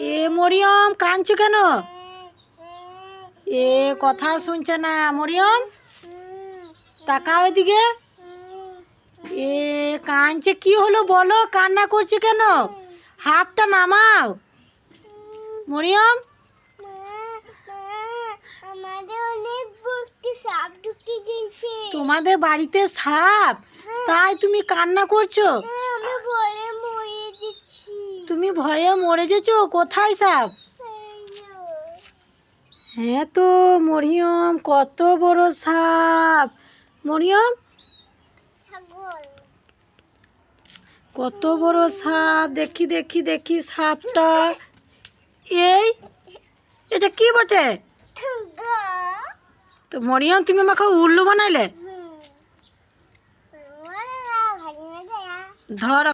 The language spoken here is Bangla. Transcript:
এ মরিয়ম কাঁদছো কেন? এ কথা শুনছে না। মরিয়ম তাকাও এদিকে। এ কাঁদছে, কি হলো বলো, কান্না করছে কেন? হাতটা নামাও মরিয়ম। তোমাদের বাড়িতে সাপ, তাই তুমি কান্না করছো? তুমি ভয়ে মরে যেছো? কোথায় সাপ? হ্যাঁ তো মরিয়ম, কত বড় সাপ মরিয়ম, কত বড় সাপ। দেখি দেখি দেখি সাপটা। এই এটা কি বটে? তো মরিয়ম তুমি আমাকে উল্লু বানাইলে। ধর